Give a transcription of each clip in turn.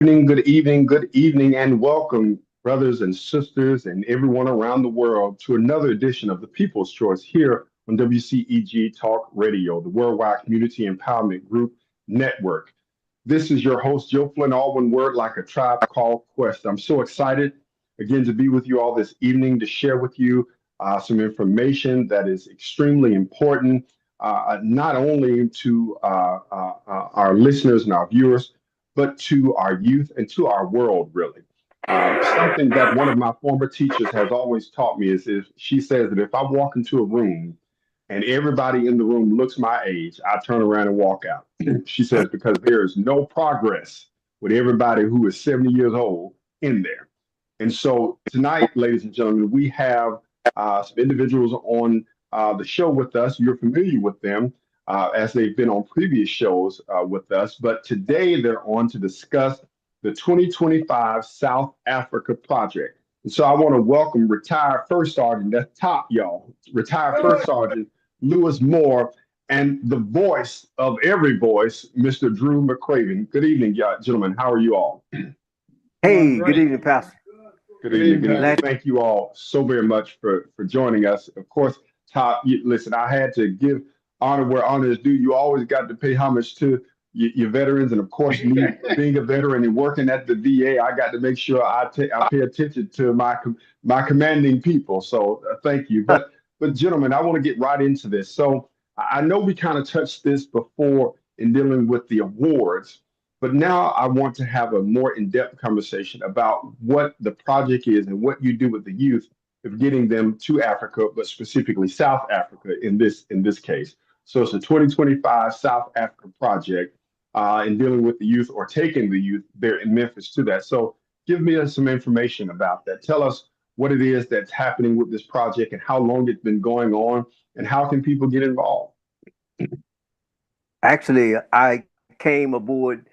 Good evening, and welcome, brothers and sisters, and everyone around the world, to another edition of the People's Choice here on WCEG Talk Radio, the Worldwide Community Empowerment Group Network. This is your host, Joe Flint, all one word like a tribe called Quest. I'm so excited again to be with you all this evening to share with you some information that is extremely important, not only to our listeners and our viewers, but to our youth and to our world, really. Something that one of my former teachers has always taught me is if she says that if I walk into a room and everybody in the room looks my age, I turn around and walk out. She says, because there is no progress with everybody who is 70 years old in there. And so tonight, ladies and gentlemen, we have some individuals on the show with us. You're familiar with them as they've been on previous shows with us. But today they're on to discuss the 2025 South Africa project. And so I want to welcome retired First Sergeant, that's top, y'all, retired First Sergeant Lewis Moore, and the voice of every voice, Mr. Drew McCraven. Good evening, gentlemen. How are you all? Hey, good evening, Pastor. Good evening. Good evening. Thank you all so very much for joining us. Of course, Top, listen, I had to give honor where honor is due. You always got to pay homage to your veterans. And of course, me being a veteran and working at the VA, I got to make sure I pay attention to my commanding people. So thank you. But gentlemen, I want to get right into this. So I know we kind of touched this before in dealing with the awards. But now I want to have a more in-depth conversation about what the project is and what you do with the youth of getting them to Africa, but specifically South Africa in this case. So it's a 2025 South Africa project in dealing with the youth or taking the youth there in Memphis to that. So give me some information about that. Tell us what it is that's happening with this project and how long it's been going on and how can people get involved? Actually, I came aboard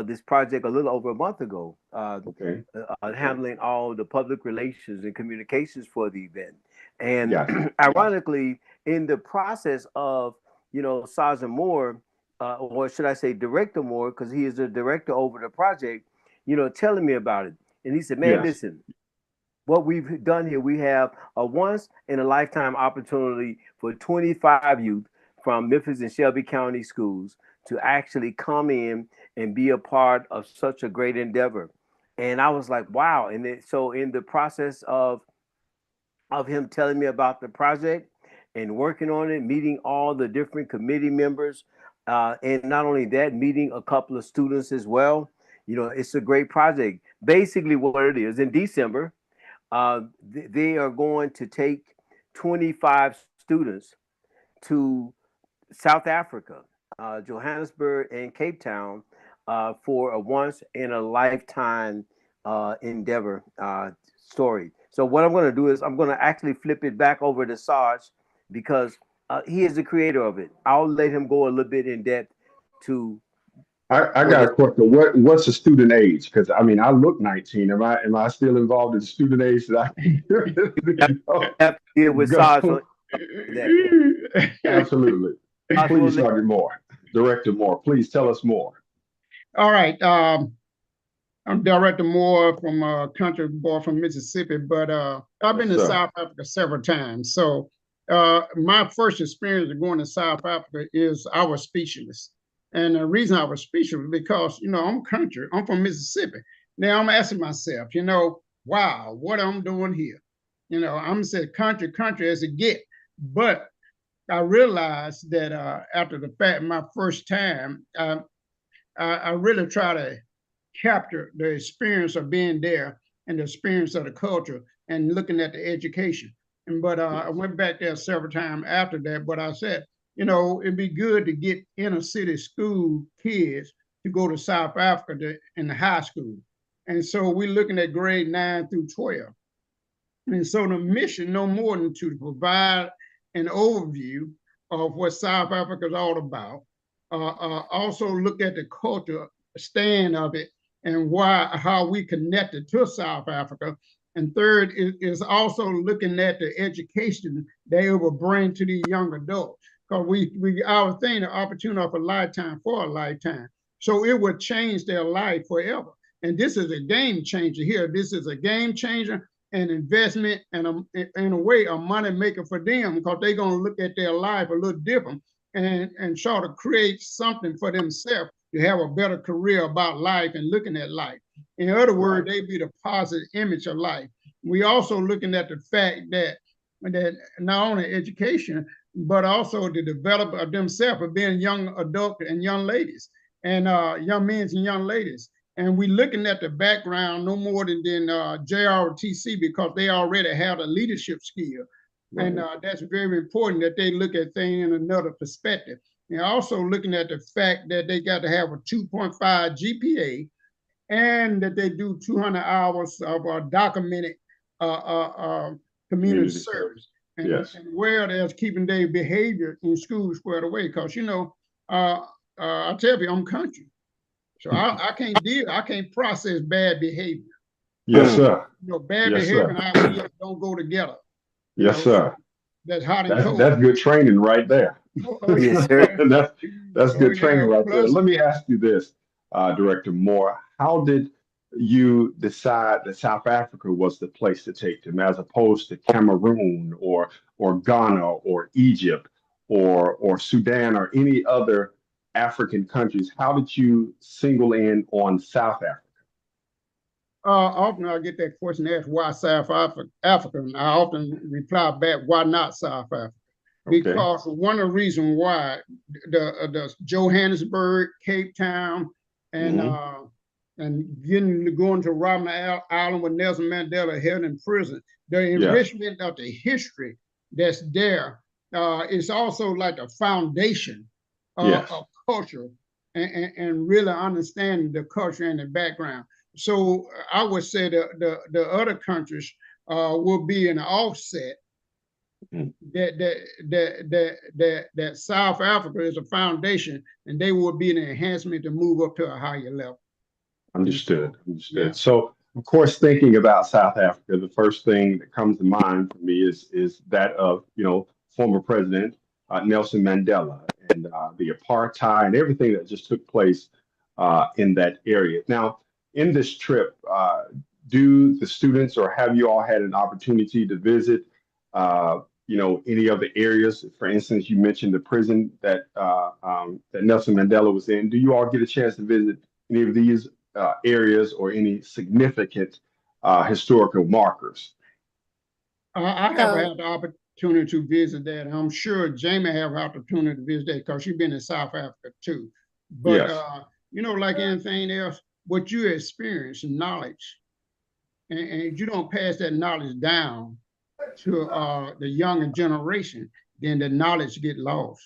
this project a little over a month ago, Okay. handling all the public relations and communications for the event. And Yes. ironically, in the process of, Sergeant Moore, or should I say Director Moore, because he is the director over the project, telling me about it. And he said, man, Yes. listen, what we've done here, we have a once in a lifetime opportunity for 25 youth from Memphis and Shelby County schools to actually come in and be a part of such a great endeavor. And I was like, wow. So in the process of him telling me about the project and working on it, meeting all the different committee members, and not only that, meeting a couple of students as well. It's a great project. Basically, what it is in December, they are going to take 25 students to South Africa, Johannesburg and Cape Town, for a once in a lifetime endeavor story. So what I'm going to do is I'm going to actually flip it back over to Sarge because he is the creator of it. I'll let him go a little bit in depth to I what got a this question. What's the student age? Because I mean, I look 19. Am I still involved in student age? That I can have to deal with Sarge go. on that. Absolutely. Sarge will Please, let Sergeant Moore, Director Moore. Please tell us more. All right. I'm Director Moore from country boy from Mississippi, but I've Yes, been to sir. South Africa several times. So my first experience of going to South Africa is I was speechless. And the reason I was speechless was because, I'm country. I'm from Mississippi. Now I'm asking myself, wow, what I'm doing here. I'm saying country as it get. But I realized that after the fact, my first time, I really try to capture the experience of being there and the experience of the culture and looking at the education. But I went back there several times after that. But I said, it'd be good to get inner city school kids to go to South Africa in the high school. And so we're looking at grade 9 through 12. And so the mission, no more than to provide an overview of what South Africa is all about. Also look at the culture stand of it and how we connected to South Africa. And third is also looking at the education they will bring to the young adults. Because our thing, the opportunity of a lifetime for a lifetime. So it would change their life forever. And this is a game changer here. This is a game changer, an investment, and in a way, a money maker for them, because they're going to look at their life a little different and sort of create something for themselves to have a better career about life and looking at life. In other words, they be the positive image of life. We also looking at the fact that not only education, but also the development of themselves of being young adults and young ladies, and young men and young ladies. And we looking at the background no more than JROTC, because they already have a leadership skill. Right. And that's very important that they look at things in another perspective. And also looking at the fact that they got to have a 2.5 GPA, and that they do 200 hours of documented community service. And, yes. And where there's keeping their behavior in school squared away. Because, you know, I tell you, I'm country. So I can't process bad behavior. Yes, sir. You know, bad behavior and ideas don't go together. Yes, sir. That's hot and cold. That's good training right there. Yes, sir. that's good training right there. Let me ask you this, Director Moore. How did you decide that South Africa was the place to take them, as opposed to Cameroon or Ghana or Egypt or Sudan or any other African countries? How did you single in on South Africa? Often I get that question asked, why South Africa? And I often reply back, why not South Africa? Okay. Because one of the reasons why the Johannesburg, Cape Town, and going to Robben Island with Nelson Mandela held in prison, the enrichment of the history that's there is also like a foundation of culture and really understanding the culture and the background. So I would say the other countries will be an offset. That South Africa is a foundation, and they will be an enhancement to move up to a higher level. Understood. Yeah. So, of course, thinking about South Africa, the first thing that comes to mind for me is that of, you know, former President Nelson Mandela and the apartheid and everything that just took place in that area. Now, in this trip, do the students, or have you all had an opportunity to visit, you know, any of the areas? For instance, you mentioned the prison that that Nelson Mandela was in. Do you all get a chance to visit any of these areas or any significant historical markers? I have had the opportunity to visit that. And I'm sure Jami have opportunity to visit that, because she's been in South Africa too. But you know, like anything else, what you experience, knowledge, and you don't pass that knowledge down to the younger generation, then the knowledge get lost.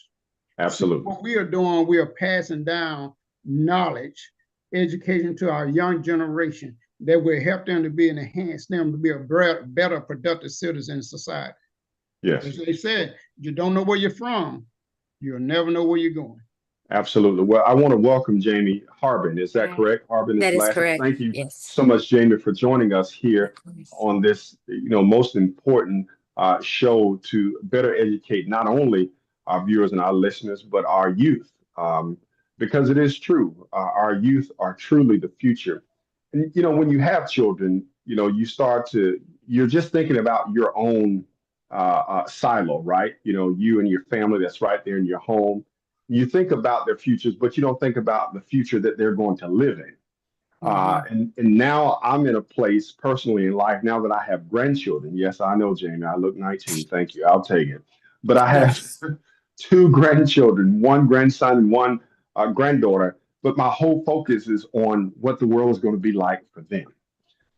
Absolutely. So what we are doing, we are passing down knowledge, education to our young generation that will help them to be and enhance them to be a better, productive citizen in society. Yes. As they said, you don't know where you're from, you'll never know where you're going. Absolutely. Well, I want to welcome Jami Harbin. Is that correct? Harbin is last. Correct. Thank you so much, Jami, for joining us here on this, you know, most important show to better educate not only our viewers and our listeners, but our youth. Because it is true, our youth are truly the future. And, you know, when you have children, you know, you're just thinking about your own silo, right? You know, you and your family that's right there in your home. You think about their futures, but you don't think about the future that they're going to live in. And now I'm in a place personally in life, now that I have grandchildren. Yes, I know, Jami, I look 19. Thank you. I'll take it. But I have two grandchildren, one grandson and one granddaughter. But my whole focus is on what the world is going to be like for them.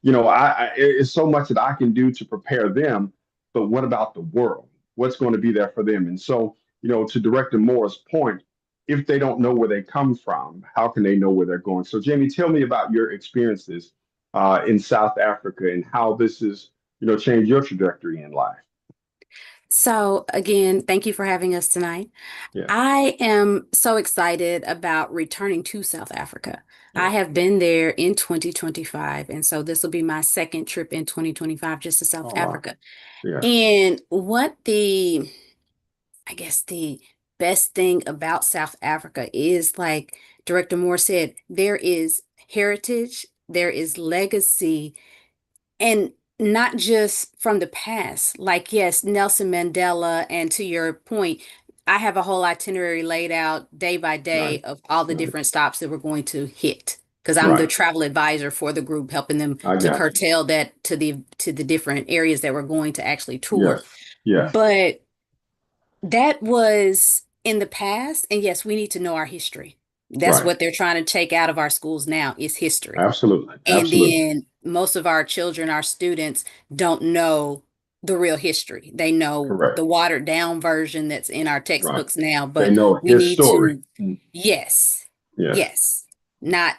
You know, it's so much that I can do to prepare them, but what about the world? What's going to be there for them? And so, you know, to Director Moore's point, if they don't know where they come from, how can they know where they're going? So, Jami, tell me about your experiences in South Africa and how this has, you know, changed your trajectory in life. So again, thank you for having us tonight. Yeah. I am so excited about returning to South Africa. I have been there in 2025, and so this will be my second trip in 2025 just to South Africa. Yeah. And what I guess the best thing about South Africa is, like Director Moore said, there is heritage there is legacy, and not just from the past. Like, yes, Nelson Mandela, and to your point, I have a whole itinerary laid out day by day Right. of all the Right. different stops that we're going to hit. Because I'm the Right. travel advisor for the group, helping them I to got you. curtail that to the different areas that we're going to actually tour. Yes. Yes. But that was in the past, and yes, we need to know our history. That's Right. what they're trying to take out of our schools now is history. Absolutely. And Absolutely. then most of our children, our students, don't know the real history. They know Correct. the watered down version that's in our Right. textbooks now, They but know we his need story. to, yes, Yes. yes, not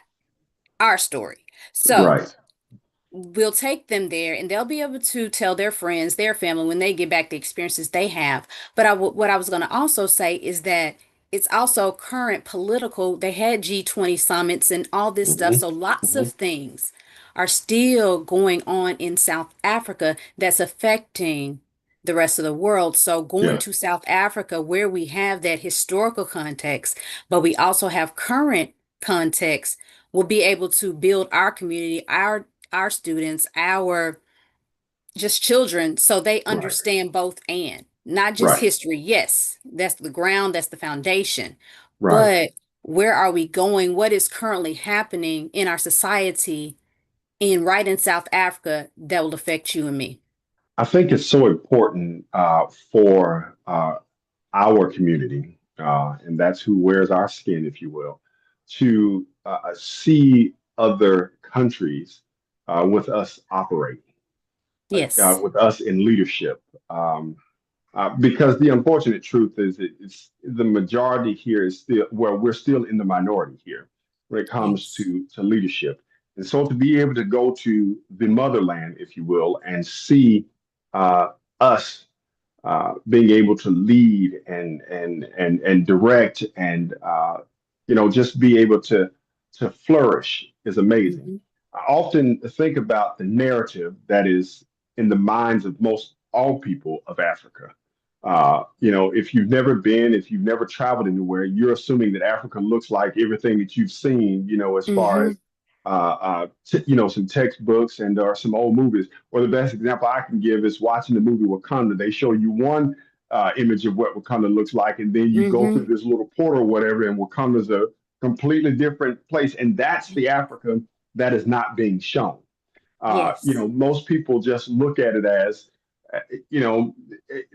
our story. So Right. we'll take them there and they'll be able to tell their friends, their family, when they get back the experiences they have. But what I was going to also say is that it's also current political. They had G20 summits and all this stuff. Hmm. So lots Hmm. of things are still going on in South Africa that's affecting the rest of the world. So going Yes. to South Africa, where we have that historical context, but we also have current context, will be able to build our community, our students, our just children, so they Right. understand both, and not just Right. history. Yes, that's the ground, that's the foundation. Right. But where are we going? What is currently happening in our society in South Africa that will affect you and me? I think it's so important for our community, and that's who wears our skin, if you will, to see other countries with us operating, Yes. with us in leadership. Because the unfortunate truth is it's the majority here is still, well, we're still in the minority here when it comes Yes. to leadership. And so to be able to go to the motherland, if you will, and see uh, us being able to lead and direct and just be able to flourish is amazing. Hmm. I often think about the narrative that is in the minds of most all people of Africa. If you've never been, if you've never traveled anywhere, you're assuming that Africa looks like everything that you've seen, as far Hmm. as some textbooks and or some old movies. Or the best example I can give is watching the movie Wakanda. They show you one image of what Wakanda looks like, and then you go through Hmm. this little portal or whatever, and Wakanda's a completely different place. And that's the Africa that is not being shown. Yes. Most people just look at it as, uh, you know,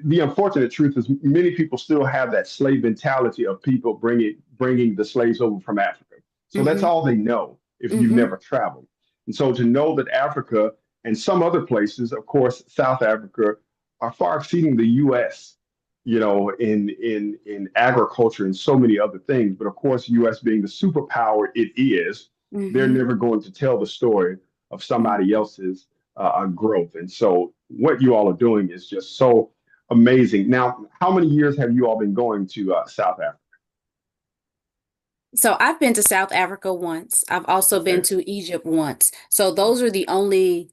the unfortunate truth is many people still have that slave mentality of people bringing the slaves over from Africa. So that's Hmm. all they know if you've Hmm. never traveled. And so to know that Africa and some other places, of course, South Africa, are far exceeding the U.S. In agriculture and so many other things. But of course, U.S. being the superpower it is, they're Hmm. never going to tell the story of somebody else's growth. And so what you all are doing is just so amazing. Now, how many years have you all been going to South Africa? So I've been to South Africa once. I've also been Okay. to Egypt once. So those are the only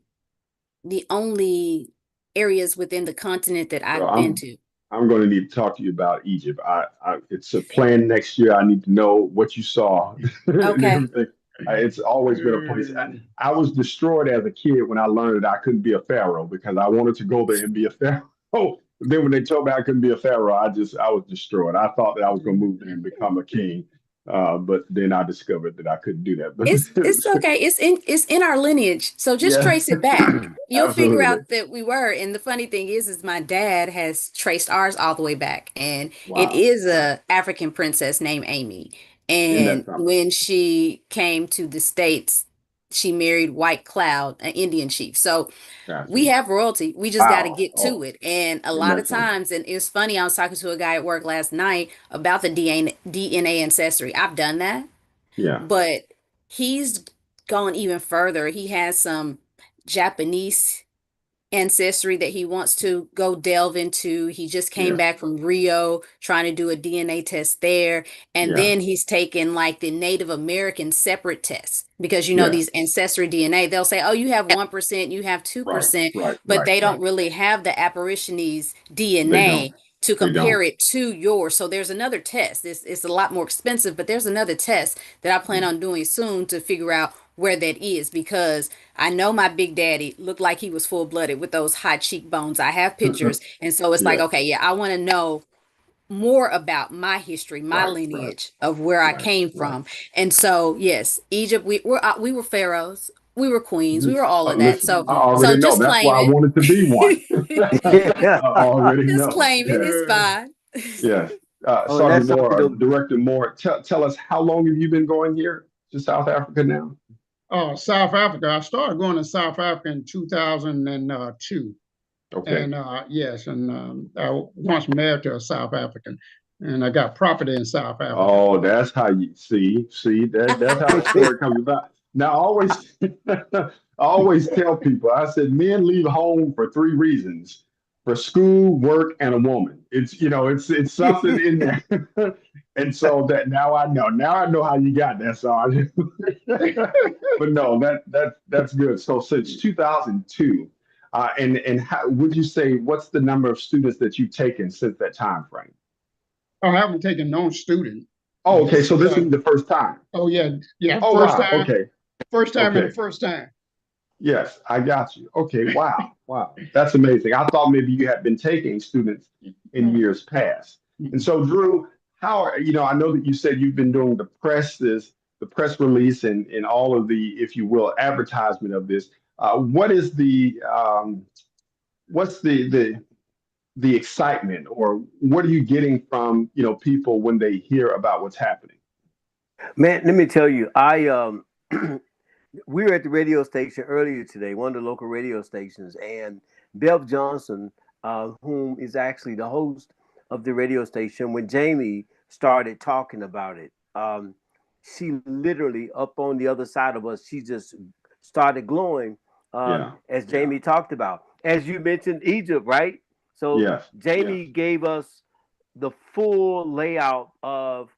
areas within the continent that Well, I've been to. I'm going to need to talk to you about Egypt. It's a plan next year. I need to know what you saw and Okay. everything. It's always been a place. I was destroyed as a kid when I learned that I couldn't be a pharaoh because I wanted to go there and be a pharaoh. Then when they told me I couldn't be a pharaoh, I was destroyed. I thought that I was going to move there and become a king, but then I discovered that I couldn't do that. It's okay. It's in our lineage. So just Yeah, trace it back. You'll figure absolutely. out that we were. And the funny thing is my dad has traced ours all the way back. And it Wow. is a African princess named Amy. Isn't that And something? when she came to the States, she married White Cloud, an Indian chief. So we Gotcha. have royalty. We just got to Wow. get to Oh, it. And a isn't lot that of something? times, and it's funny, I was talking to a guy at work last night about the DNA ancestry. I've done that, Yeah. but he's gone even further. He has some Japanese ancestry that he wants to go delve into. He just came Yeah. back from Rio trying to do a DNA test there. And Yeah. then he's taken like the Native American separate tests because Yeah. these ancestry DNA, they'll say, oh, you have 1%, you have Right. 2%, Right. but Right. they Right. don't really have the Aborigines They don't. DNA to They don't. compare it to yours. So there's another test. It's a lot more expensive, but there's another test that I plan on doing soon to figure out where that is, because I know my big daddy looked like he was full-blooded with those high cheekbones. I have pictures. And so it's like, Yeah, okay, yeah, I want to know more about my history, my right, lineage of where I right, came right. from. And so, yes, Egypt, we were pharaohs, we were queens, we Mhm. were all of that. Listen, So I so already know. just That's claim why I it. wanted to be one. I Yeah. already Just know. claim it. It's Yes, fine. yes. Oh, and Sergeant that's something Moore, to, Director Moore, tell us, how long have you been going here to South Africa now? South Africa. I started going to South Africa in 2002. Okay. And yes, and I once married to a South African, and I got property in South Africa. Oh, that's how you see that's how the story comes about. Now, I always I always tell people, I said men leave home for three reasons: for school, work, and a woman. It's it's something in there. And so that now I know. Now I know how you got that, Sergeant. But no, that's good. So since 2002, and how would you say, what's the number of students that you've taken since that time frame? I haven't taken no student. Oh, okay. This So is this is the first time. oh yeah, yeah, Oh, wow. Okay. first time and the Okay. first time. Yes, I got you. Okay. Wow. Wow. That's amazing. I thought maybe you had been taking students in years past. And so, Drew, I know that you said you've been doing the press release and all of the, if you will, advertisement of this. What is what's the excitement, or what are you getting from, people when they hear about what's happening? man, let me tell you, we were at the radio station earlier today, one of the local radio stations, and Bev Johnson, whom is actually the host of the radio station, when Jami started talking about it, she literally up on the other side of us, she just started glowing, Yeah. as Yeah. Jami talked about. As you mentioned, Egypt, right? So Yes. Yes. Jami gave us the full layout of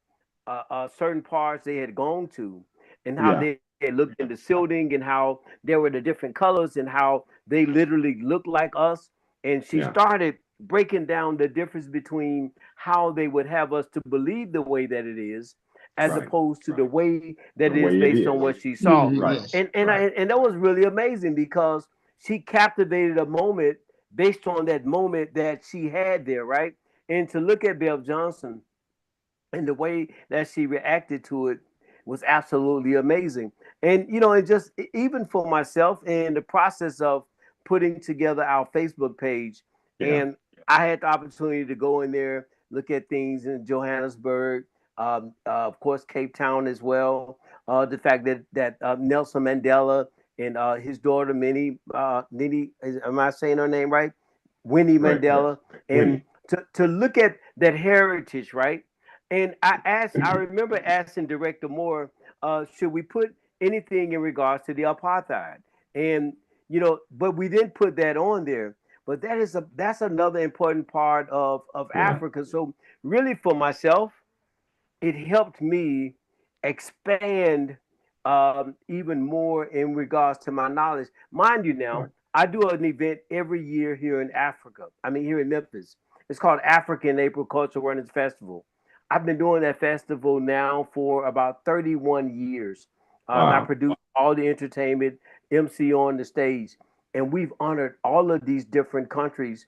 certain parts they had gone to, and how Yeah. they had looked in the building, and how there were the different colors, and how they literally looked like us. And she Yeah. started breaking down the difference between how they would have us to believe the way that it is, as Right. opposed to the way that The it is way it based on is. what she saw. Right. Yes. And that was really amazing, because she captivated a moment based on that moment that she had there, right? And to look at Bev Johnson and the way that she reacted to it was absolutely amazing. And and just even for myself, in the process of putting together our Facebook page, Yeah. and I had the opportunity to go in there, look at things in Johannesburg, of course Cape Town as well. The fact that Nelson Mandela and his daughter Minnie, am I saying her name right? Winnie Right. Yes. Mandela, and Winnie. to look at that heritage, right? And I remember asking Director Moore, should we put anything in regards to the apartheid? And but we didn't put that on there. But that's another important part of Yeah. Africa. So really, for myself, it helped me expand even more in regards to my knowledge. Mind you, now Right. I do an event every year here in Africa. I mean, here in Memphis. It's called African April Cultural Runners Festival. I've been doing that festival now for about 31 years. I Wow. produce all the entertainment, MC on the stage, and we've honored all of these different countries,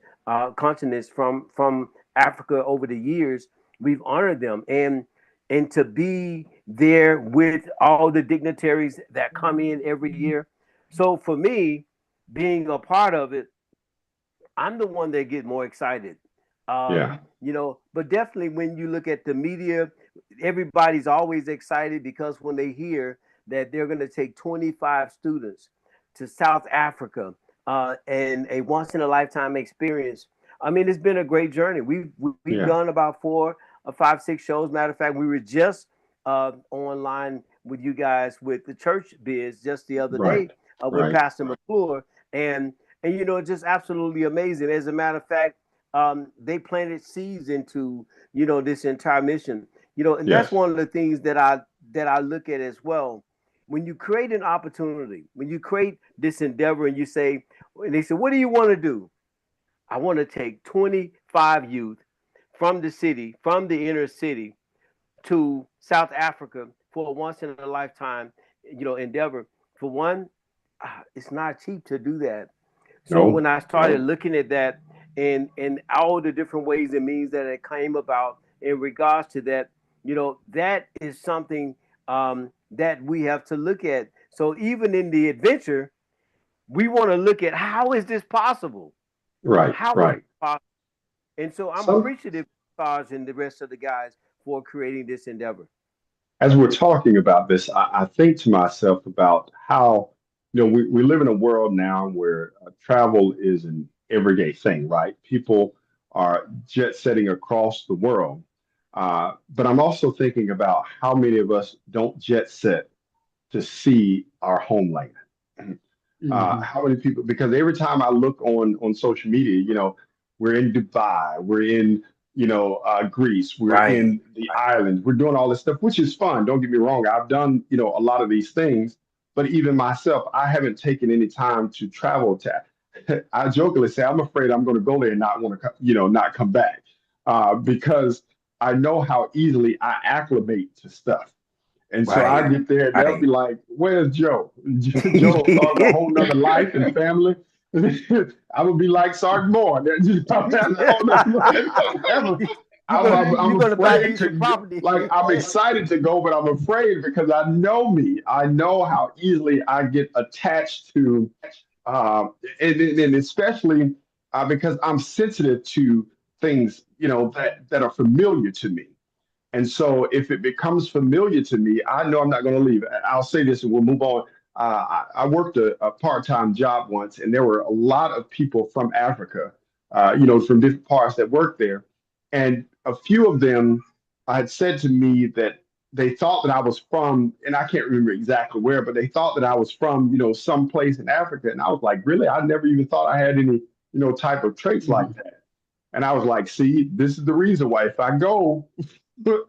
continents from Africa over the years. We've honored them, and to be there with all the dignitaries that come in every year. So for me, being a part of it, I'm the one that get more excited. Yeah. But definitely when you look at the media, everybody's always excited because when they hear that they're going to take 25 students to South Africa, and a once in a lifetime experience. I mean, it's been a great journey. We've Yeah. done about 4 or 5, 6 shows. Matter of fact, we were just online with you guys with the church biz just the other Right. day, with Right. Pastor McClure, and just absolutely amazing. As a matter of fact, they planted seeds into this entire mission. And that's Yes. one of the things that I look at as well. When you create an opportunity, when you create this endeavor, and they say, what do you want to do? I want to take 25 youth from the city, from the inner city, to South Africa for a once in a lifetime, endeavor. for one, it's not cheap to do that. So No, when I started no. looking at that and all the different ways and means that it came about in regards to that, that is something that we have to look at. So even in the adventure, we want to look at how is this possible? Right, How is right. it possible? And so I'm Some appreciative of Taj and the rest of the guys for creating this endeavor. as we're talking about this, I think to myself about how, we live in a world now where travel is an everyday thing, right? People are jet setting across the world. But I'm also thinking about how many of us don't jet set to see our homeland. Hmm. How many people? Because every time I look on social media, we're in Dubai, we're in Greece, we're Right. in the islands, we're doing all this stuff, which is fun. Don't get me wrong. I've done a lot of these things, but even myself, I haven't taken any time to travel to. I jokingly say I'm afraid I'm going to go there and not want to, not come back, because I know how easily I acclimate to stuff. And so I Right. get there, and they'll Right. be like, "Where's Joe?" Joe starts a whole nother life and family. I would be like Sergeant Moore. They're just having a whole nother life and family. I'm you're gonna buy a afraid piece of property. like, I'm excited to go, but I'm afraid because I know me. I know how easily I get attached to, uh, and especially because I'm sensitive to things, that are familiar to me. And so if it becomes familiar to me, I know I'm not going to leave. I'll say this and we'll move on. I worked a part-time job once, and there were a lot of people from Africa, from different parts that worked there. And a few of them had said to me that they thought that I was from, and I can't remember exactly where, but they thought that I was from, some place in Africa. And I was like, really? I never even thought I had any, type of traits like that. And I was like, see, this is the reason why if I go,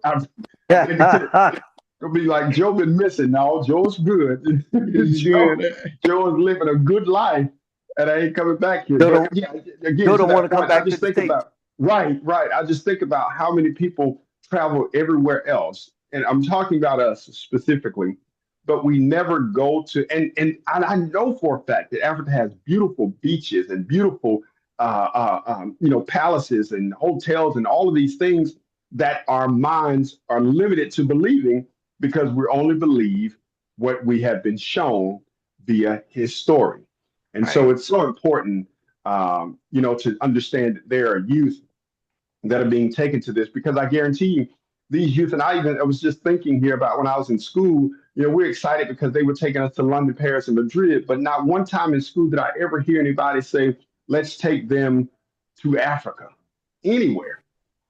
I think it'll be like Joe been missing. No, Joe's good. It's Joe, good. Joe is living a good life, and I ain't coming back here. Joe But don't, yeah, again Joe to don't want that to come point, I back to just the think States. about right, right. I just think about how many people travel everywhere else, and I'm talking about us specifically. But we never go to, and I know for a fact that Africa has beautiful beaches and beautiful, palaces and hotels and all of these things that our minds are limited to believing because we only believe what we have been shown via his story. And so Right. it's so important, to understand that there are youth that are being taken to this because I guarantee you, these youth, and I was just thinking here about when I was in school, we're excited because they were taking us to London, Paris, and Madrid, but not one time in school did I ever hear anybody say, let's take them to Africa, anywhere.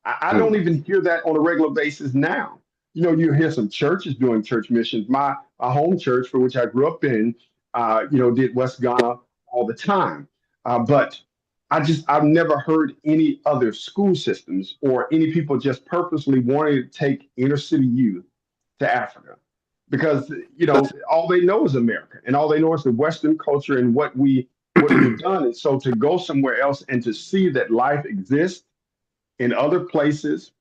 I don't Mm. even hear that on a regular basis now. You hear some churches doing church missions. My home church, for which I grew up in, did West Ghana all the time. But I've never heard any other school systems or any people just purposely wanting to take inner city youth to Africa because all they know is America and all they know is the Western culture and what we've done. And so to go somewhere else and to see that life exists in other places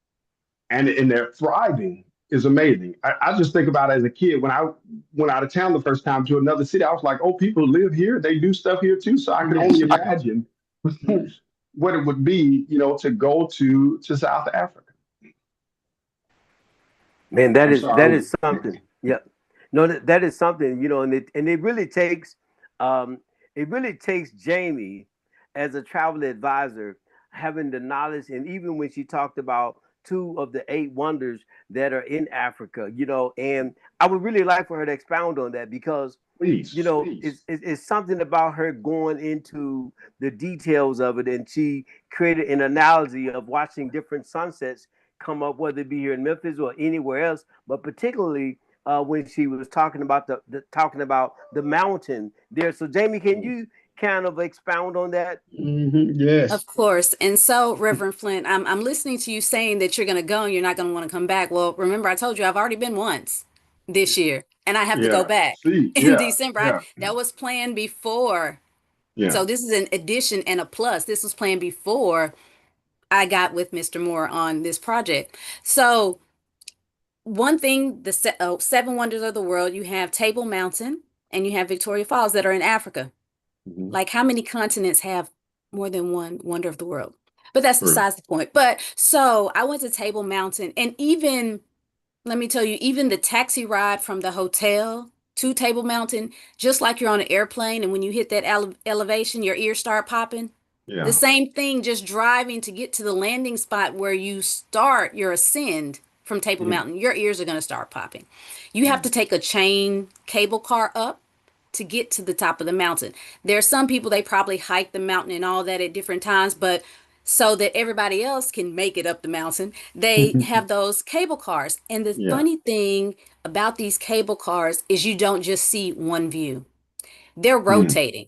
and they're thriving is amazing. I just think about it as a kid when I went out of town the first time to another city. I was like, oh, people live here. They do stuff here too. So I can only Yes. imagine what it would be, to go to South Africa. Man, I'm that sorry. is something. Yeah. No, that is something, and um it really takes Jami as a travel advisor having the knowledge, and even when she talked about two of the eight wonders that are in Africa, and I would really like for her to expound on that because Please. it's something about her going into the details of it, and she created an analogy of watching different sunsets come up, whether it be here in Memphis or anywhere else, but particularly when she was talking about the mountain there. So, Jami, can you kind of expound on that? Yes. Of course. And so, Reverend Flint, I'm listening to you saying that you're going to go and you're not going to want to come back. Well, remember, I told you I've already been once this year and I have to go Yeah. back See. in Yeah. December. Yeah. That was planned before. Yeah. So, this is an addition and a plus. This was planned before I got with Mr. Moore on this project. So, one thing, the seven wonders of the world, you have Table Mountain, and you have Victoria Falls that are in Africa. Mhm. Like, how many continents have more than one wonder of the world? But that's True. besides the point. But so I went to Table Mountain, and even, let me tell you, even the taxi ride from the hotel to Table Mountain, just like you're on an airplane, and when you hit that elevation, your ears start popping. Yeah. The same thing, just driving to get to the landing spot where you start your ascend from Table Mhm. Mountain, your ears are going to start popping. You have to take a chain cable car up to get to the top of the mountain. There are some people, they probably hike the mountain and all that at different times, but so that everybody else can make it up the mountain, they have those cable cars. And the Yeah. funny thing about these cable cars is you don't just see one view. They're rotating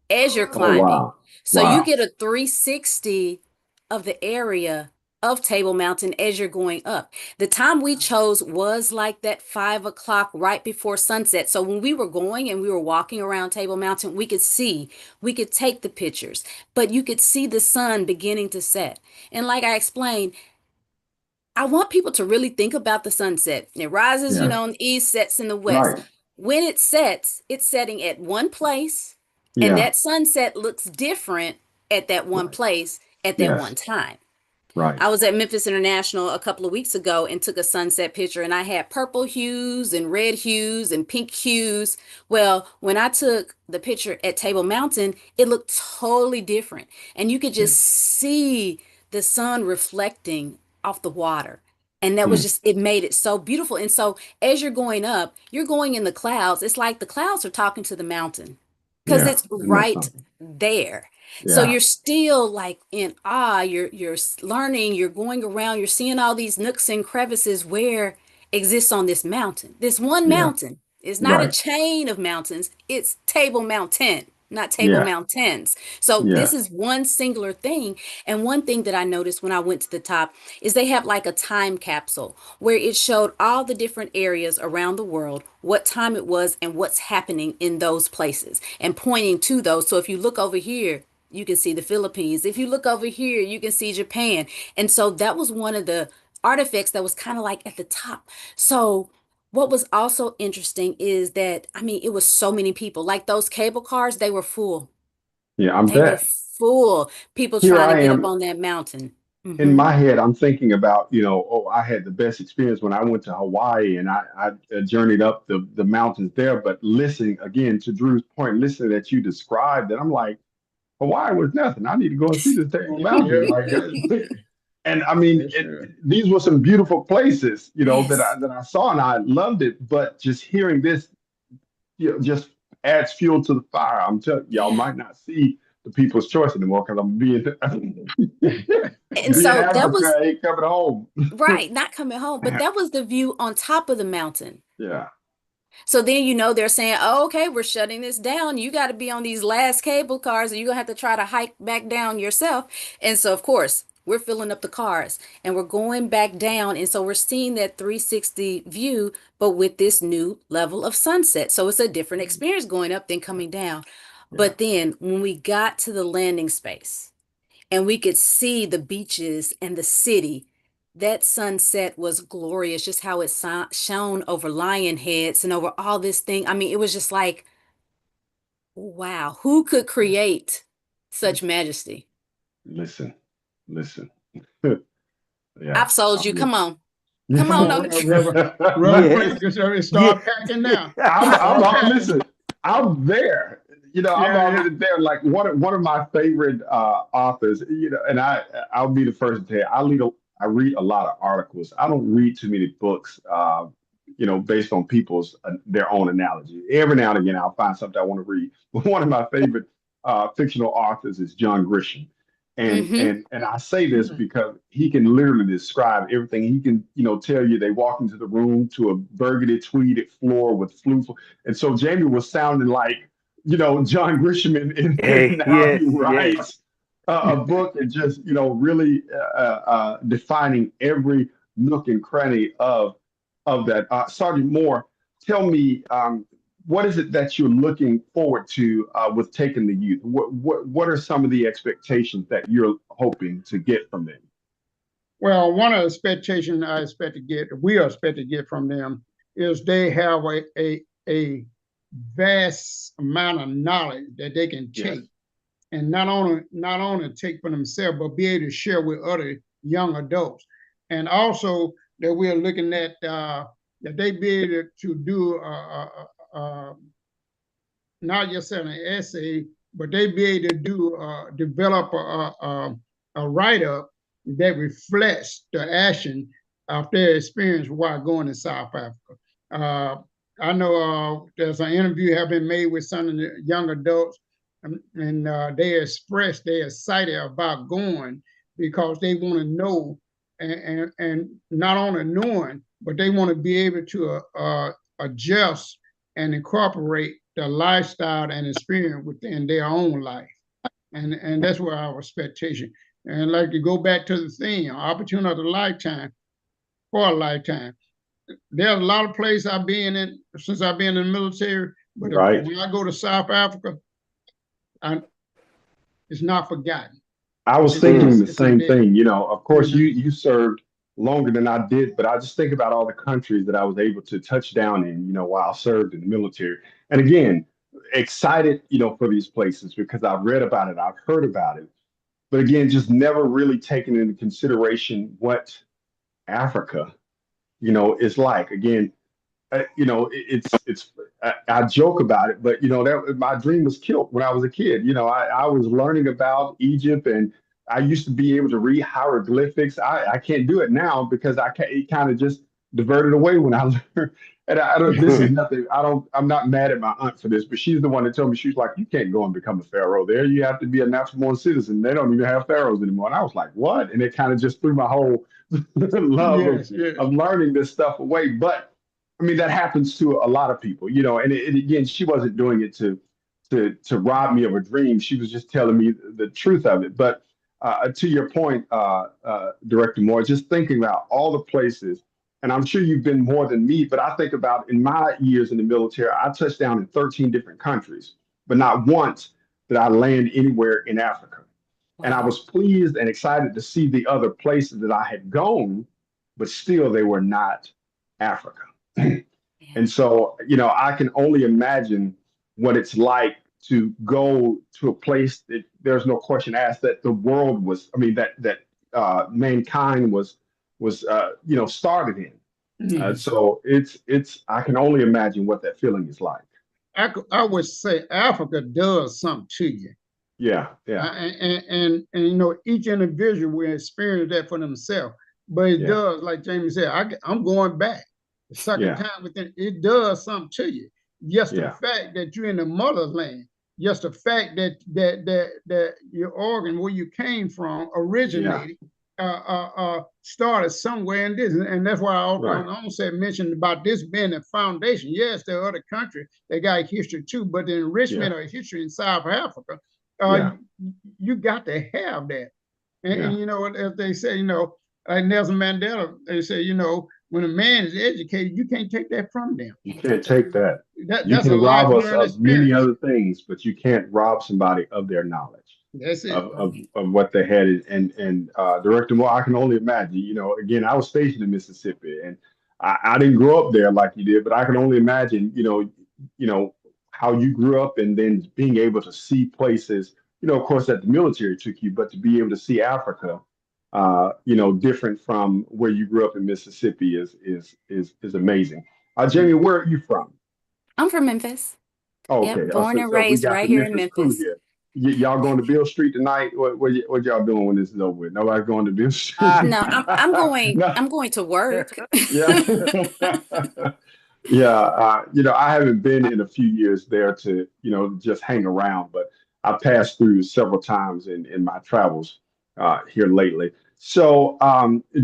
as you're Oh, climbing. wow. So you Wow. get a 360 of the area of Table Mountain as you're going up. The time we chose was like that 5 o'clock right before sunset. So when we were going and we were walking around Table Mountain, we could take the pictures, but you could see the sun beginning to set. And like I explained, I want people to really think about the sunset. It rises, Yeah. in the east, sets in the west. Right. When it sets, it's setting at one place, and Yeah. that sunset looks different at that one Right. place at that Yes. one time. Right. I was at Memphis International a couple of weeks ago and took a sunset picture, and I had purple hues and red hues and pink hues. Well, when I took the picture at Table Mountain, it looked totally different. And you could Yeah. just see the sun reflecting off the water. And that was Mm. just, it made it so beautiful. And so as you're going up, you're going in the clouds. It's like the clouds are talking to the mountain because Yeah. it's And that's right something. there. So Yeah. you're still like in awe, you're learning, you're going around, you're seeing all these nooks and crevices where exists on this mountain. This one Yeah. mountain. It's not a Right. chain of mountains, it's Table Mountain, not Table Yeah. Mountains. So Yeah. this is one singular thing. And one thing that I noticed when I went to the top is they have like a time capsule where it showed all the different areas around the world, what time it was, and what's happening in those places, and pointing to those. So if you look over here, you can see the Philippines. If you look over here, you can see Japan. And so that was one of the artifacts that was kind of like at the top. So what was also interesting is that, I mean, it was so many people. Like those cable cars, they were full. Yeah. I'm They were bet. full. People Here trying to I get up am on that mountain. in Hmm. my head. I'm thinking about, oh, I had the best experience when I went to Hawaii and I journeyed up the mountains there. But listening again to Drew's point, listening that you described it, I'm like, Hawaii was nothing. I need to go and see this Table Mountain. Yeah, Like, and I mean, that's true. these were some beautiful places, that Yes. I saw and I loved it. But just hearing this, just adds fuel to the fire. I'm telling y'all Yeah. might not see the People's Choice anymore because I'm being And being so that Africa was ain't coming home. right, not coming home, but that was the view on top of the mountain. Yeah, So then, they're saying, oh, okay, we're shutting this down. You got to be on these last cable cars, and you're going to have to try to hike back down yourself. And so, of course, we're filling up the cars and we're going back down. And so we're seeing that 360 view, but with this new level of sunset. So it's a different experience going up than coming down. yeah, But then when we got to the landing space and we could see the beaches and the city, that sunset was glorious, just how it shone over lion heads and over all this thing. I mean, it was just like, wow, who could create such majesty? listen, listen. Yeah, I've sold you. I'm Come on. Come Come on on, on the trip. Reverend Yes. Frank, get ready to Yeah. start packing now. I'm Start packing. listen. I'm there. I'm Yeah, already there. Like one of my favorite authors. And I'll be the first to tell you. I read a lot of articles. I don't read too many books. Based on people's their own analogy. Every now and again, I'll find something I want to read. But one of my favorite fictional authors is John Grisham. And Hmm. and I say this because he can literally describe everything. He can, tell you they walk into the room to a burgundy tweeded floor with flute. And so Jamie was sounding like, John Grisham in Hey, how he yes, yes. writes a book and just, really defining every nook and cranny of that. Sergeant Moore, tell me, what is it that you're looking forward to with taking the youth? What are some of the expectations that you're hoping to get from them? Well, one of the expectations we are expected to get from them is they have a vast amount of knowledge that they can Yes. take, and not only take for themselves, but be able to share with other young adults. And also that we're looking at that they be able to do not just an essay, but they be able to do develop a write-up that reflects the action of their experience while going to South Africa. I know there's an interview have been made with some of the young adults, and they expressed they're excited about going because they want to know, and not only knowing, but they want to be able to adjust and incorporate the lifestyle and experience within their own life. And that's where our expectation. And like to go back to the thing, opportunity of a lifetime for a lifetime. There's a lot of places I've been in since I've been in the military, but Right. when I go to South Africa, it's not forgotten. I was thinking the It's same embedded. thing. You know, of course, Mhm. you served longer than I did, but I just think about all the countries that I was able to touch down in, you know, while I served in the military. And again, excited, you know, for these places because I've read about it, I've heard about it, but again, just never really taken into consideration what Africa, you know, is like. Again, you know, I joke about it, but you know, that my dream was killed when I was a kid. You know, I was learning about Egypt, and I used to be able to read hieroglyphics. I can't do it now because it kind of just diverted away when I learned. And I don't. This is nothing. I don't. I'm not mad at my aunt for this, but she's the one that told me, she's like, you can't go and become a pharaoh there. You have to be a natural born citizen. They don't even have pharaohs anymore. And I was like, what? And it kind of just threw my whole love Yes. of learning this stuff away. But I mean, that happens to a lot of people, you know. And again, she wasn't doing it to rob me of a dream. She was just telling me the truth of it. But to your point, Director Moore, just thinking about all the places, and I'm sure you've been more than me, but I think about in my years in the military, I touched down in 13 different countries, but not once did I land anywhere in Africa. And I Wow. was pleased and excited to see the other places that I had gone, but still they were not Africa. Yeah. And so, you know, I can only imagine what it's like to go to a place that there's no question asked that the world was, I mean, that mankind was you know, started in. Mhm. So I can only imagine what that feeling is like. I would say Africa does something to you. Yeah, yeah, And you know, each individual will experience that for themselves. But it yeah, does, like Jami said, I'm going back. The second yeah, time within, it does something to you. Just the yeah, fact that you're in the motherland, just the fact that your organ where you came from yeah. originated, started somewhere in this, and that's why Right. I also mentioned about this being a foundation. Yes, there are other countries that got history too, but the Yeah, enrichment of history in South Africa, uh, yeah, you got to have that. yeah. And you know, as they say, you know, like Nelson Mandela, they say, you know, when a man is educated, you can't take that from them. You Can't take can't that take from them. that. You That's a can life rob us learned of many experience. other things, but you can't rob somebody of their knowledge, That's it. of what they had. And Director Moore, I can only imagine. You know, again, I was stationed in Mississippi, and I didn't grow up there like you did, but I can only imagine. You know how you grew up, and then being able to see places. You know, of course, that the military took you, but to be able to see Africa, you know, different from where you grew up in Mississippi is amazing. Jamie, where are you from? I'm from Memphis. Oh, Yep, okay. born and So we raised got right the here in Memphis crew Memphis. here. Y'all going to Bill Street tonight? What y'all doing when this is over with? Nobody going to Bill Street? No, I'm going No. I'm going to work. Yeah. Yeah. You know, I haven't been in a few years there to, you know, just hang around, but I passed through several times in my travels here lately. So,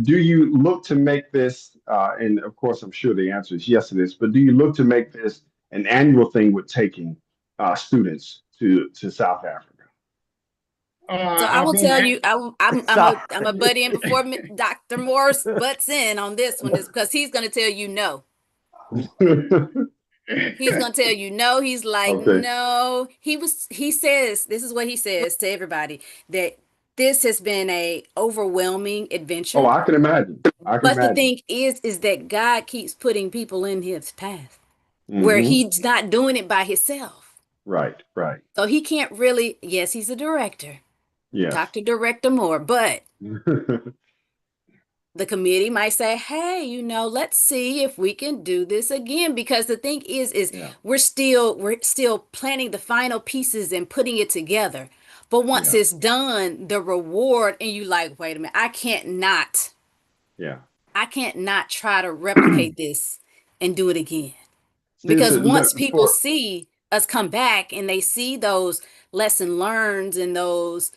do you look to make this, and of course, I'm sure the answer is yes to this, but do you look to make this an annual thing with taking students to South Africa? So I I've will been tell at, you, I'm a butt in before Dr. Morris butts in on this one, is because he's gonna tell you no. He's gonna tell you no. He's like, Okay. no. He says, this is what he says to everybody, that this has been a overwhelming Oh, adventure. I can imagine. I can But the imagine. thing is that God keeps putting people in his path. where Mm-hmm. he's not doing it by himself. Right. Right. So he can't really, yes, he's a director, Yes. Dr. Director Moore, but the committee might say, hey, let's see if we can do this again. Because the thing is Yeah. we're still planning the final pieces and putting it together. But once Yeah. it's done, the reward, and you like, wait a minute, Yeah. I can't not try to replicate this and do it again. See, Because so, once look, people see us come back and they see those lesson learned and those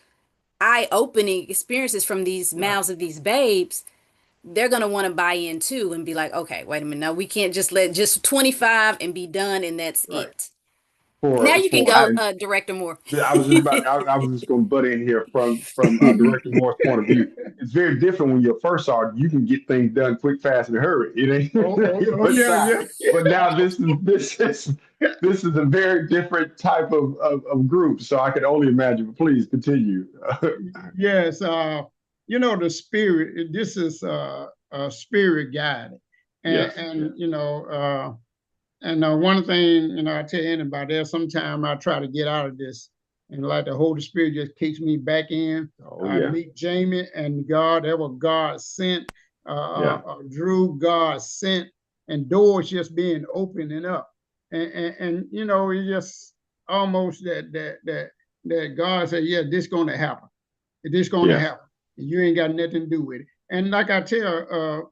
eye-opening experiences from these right. mouths of these babes, they're going to want to buy in too and be like, okay, wait a minute. Now we can't just let just 25 and be done and that's Right. it. Now For you can for go, I Director Moore. I was just about I was just going to butt in here from Director Moore's point of view. It's very different when you're first sergeant. You can get things done quick, fast, and hurry. It ain't. Yeah. But now this is a very different type of group. So I can only imagine. But please continue. Yes, the spirit. This is spirit guided, Yes. and one thing I tell anybody, there's sometime I try to get out of this, and like the Holy Spirit just kicks me back in. Oh I yeah. meet Jami and God. That was God sent. Yeah. Drew, God sent, and doors just being opening up, and it just almost that God said, yeah, this going to happen. This going to Yes. happen. You ain't got nothing to do with it. And like I tell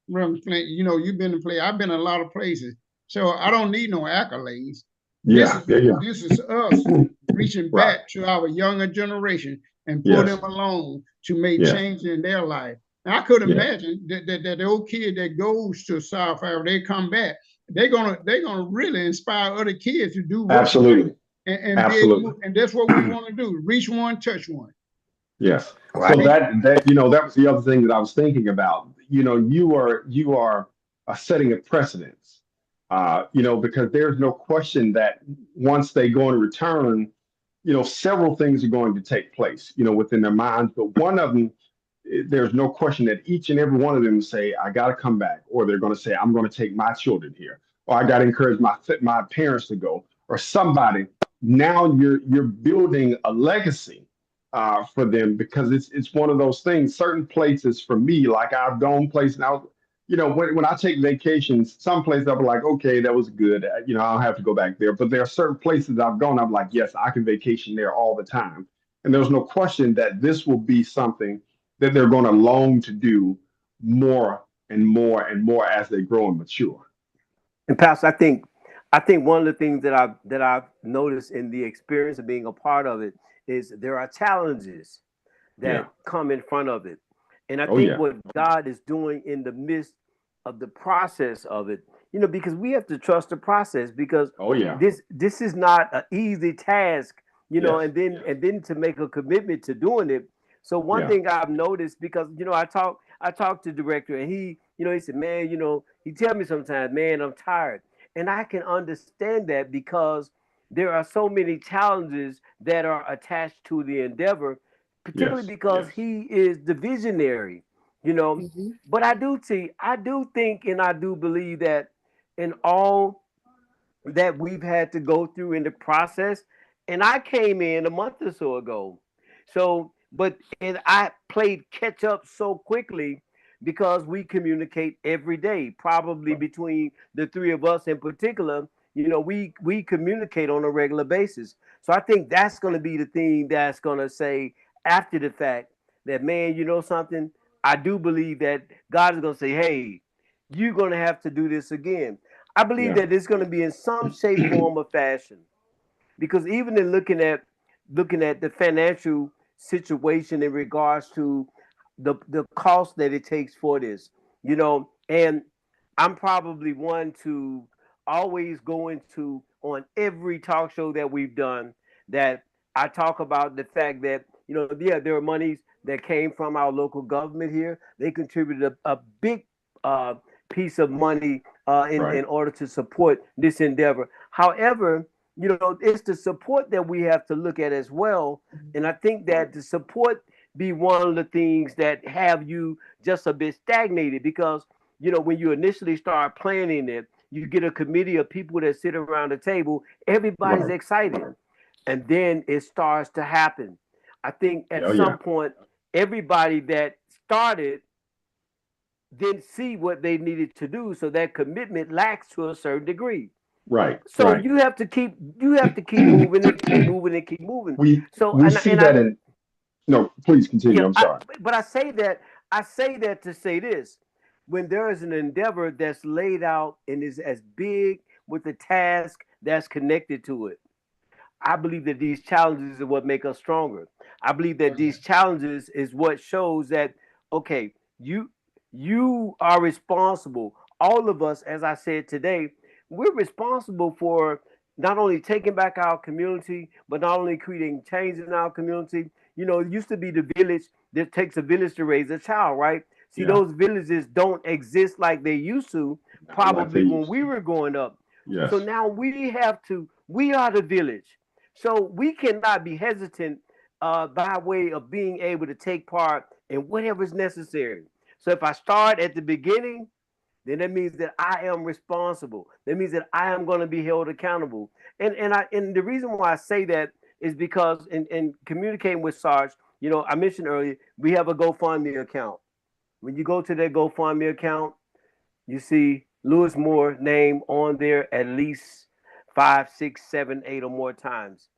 Reverend Flint, you've been in I've been in a lot of places. So I don't need no accolades. Yeah. Yeah. This is us reaching Right. back to our younger generation and pull Yes. them along to make Yes. change in their life. And I could Yes. imagine that the old kid that goes to South Africa, they come back, they're gonna really inspire other kids to do right. Absolutely. And be able Absolutely. to, and that's what we want to do: reach one, touch one. Yes. Right. So that was the other thing that I was thinking about. You are setting a precedence. Because there's no question that once they go and return, several things are going to take place, within their minds. But one of them, there's no question that each and every one of them say, I got to come back, or they're going to say, I'm going to take my children here, or I got to encourage my parents to go, or somebody. Now you're building a legacy for them, because it's one of those things. Certain places for me, like I've gone places now, when I take vacations, some places I'll be like, okay, that was good. I don't have to go back there. But there are certain places I've gone, I'm like, yes, I can vacation there all the time. And there's no question that this will be something that they're going to long to do more and more and more as they grow and mature. And Pastor, I think one of the things that I've noticed in the experience of being a part of it is there are challenges Yeah. that come in front of it. And I Oh think yeah. what God is doing in the midst of the process of it, because we have to trust the process, because Oh yeah. this is not an easy task, Yes. and then to make a commitment to doing it. So one Yeah. thing I've noticed, because I talked to the director, and he said, man, he tell me sometimes, man, I'm tired. And I can understand that, because there are so many challenges that are attached to the endeavor, particularly Yes. because Yes. he is the visionary, you know. Mhm. But I do think, and I do believe that in all that we've had to go through in the process, and I came in a month or so ago. So, and I played catch up so quickly because we communicate every day, probably Right. between the three of us in particular. We communicate on a regular basis. So I think that's going to be the thing that's going to say after the fact that, man, you know something? I do believe that God is going to say, hey, you're going to have to do this again. I believe Yeah. that it's going to be in some shape, form, or fashion. Because even in looking at the financial situation in regards to the cost that it takes for this, and I'm probably one to always go into on every talk show that we've done, that I talk about the fact that, yeah, there are monies that came from our local government here. They contributed a big uh, piece of money in Right. order to support this endeavor. However, it's the support that we have to look at as well. And I think that the support be one of the things that have you just a bit stagnated, because, when you initially start planning it, you get a committee of people that sit around the table, everybody's Right. excited. And then it starts to happen. I think at Oh, some yeah. point, everybody that started didn't see what they needed to do. So that commitment lacks to a certain degree. Right. So Right. you have to keep moving and keep moving and keep moving. We So we see and I that in. No, please continue. yeah, I'm sorry. but I say that to say this. When there is an endeavor that's laid out and is as big with the task that's connected to it, I believe that these challenges are what make us stronger. I believe that these challenges is what shows that okay, you are responsible. All of us, as I said today, we're responsible for not only taking back our community, but not only creating change in our community. It used to be the village that takes a village to raise a child, right? See, Yeah. those villages don't exist like they used to, Not like they probably when used we to. were growing up. So Yes. now we are the village. So we cannot be hesitant by way of being able to take part in whatever is necessary. So if I start at the beginning, then that means that I am responsible. That means that I am going to be held accountable. And the reason why I say that is because in communicating with Sarge, I mentioned earlier, we have a GoFundMe account. When you go to that GoFundMe account, you see Lewis Moore name on there at least 5, 6, 7, 8 or more times.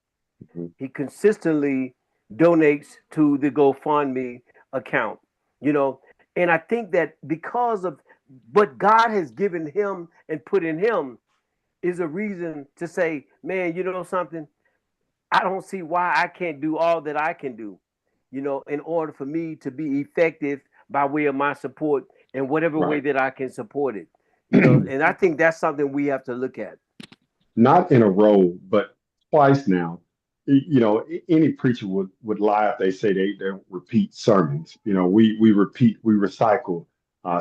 Mhm. He consistently donates to the GoFundMe account, you know. And I think that because of what God has given him and put in him is a reason to say, man, you know something? I don't see why I can't do all that I can do, in order for me to be effective by way of my support in whatever way Right. that I can support it, and I think that's something we have to look at. Not in a row, but twice now. Any preacher would lie if they say they repeat sermons. We repeat, we recycle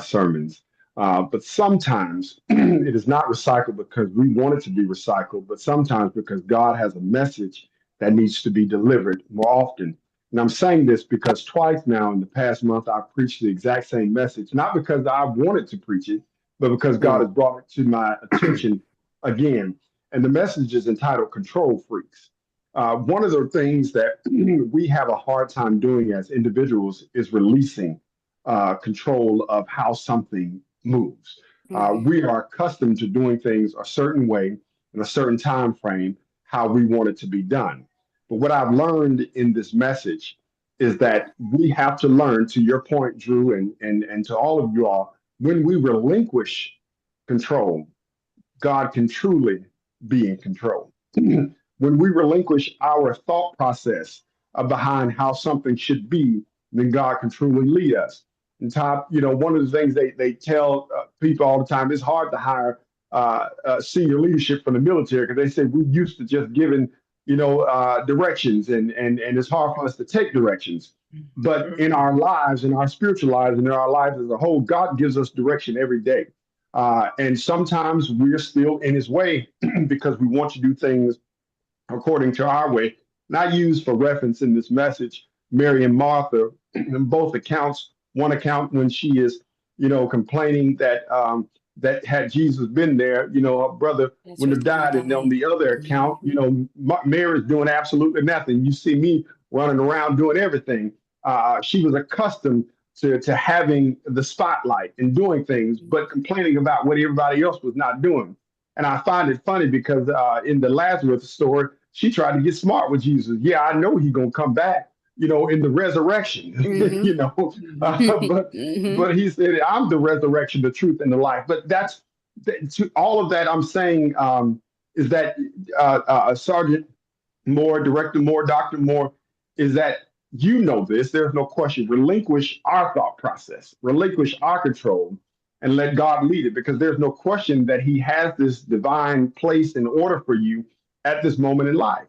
sermons. But sometimes it is not recycled because we want it to be recycled, but sometimes because God has a message that needs to be delivered more often. And I'm saying this because twice now in the past month, I've preached the exact same message, not because I wanted to preach it, but because God has Mm. brought it to my attention again. And the message is entitled Control Freaks. One of the things that we have a hard time doing as individuals is releasing control of how something moves. Mhm. We are accustomed to doing things a certain way in a certain time frame, how we want it to be done. But what I've learned in this message is that we have to learn, to your point, Drew, and to all of you all, when we relinquish control, God can truly be in control. When we relinquish our thought process behind how something should be, then God can truly lead us. And top, one of the things they tell people all the time, it's hard to hire senior leadership from the military because they say we used to just giving, directions and it's hard for us to take directions. But in our lives, in our spiritual lives, and in our lives as a whole, God gives us direction every day. And sometimes we're still in his way because we want to do things according to our way. And I use for reference in this message Mary and Martha in both accounts. One account when she is, complaining that had Jesus been there, her brother That's wouldn't what have gonna died. And on die. the other account, Mhm. Mary's doing absolutely nothing. You see me running around doing everything. She was accustomed to having the spotlight and doing things, but complaining about what everybody else was not doing. And I find it funny because in the Lazarus story, she tried to get smart with Jesus. Yeah, I know he's gonna come back, in the resurrection, Mhm. but Mhm. but he said, "I'm the resurrection, the truth, and the life." But that's to all of that. I'm saying is that Sergeant Moore, Director Moore, Doctor Moore, is that this. There's no question. Relinquish our thought process, relinquish our control, and let God lead it because there's no question that He has this divine place in order for you at this moment in life.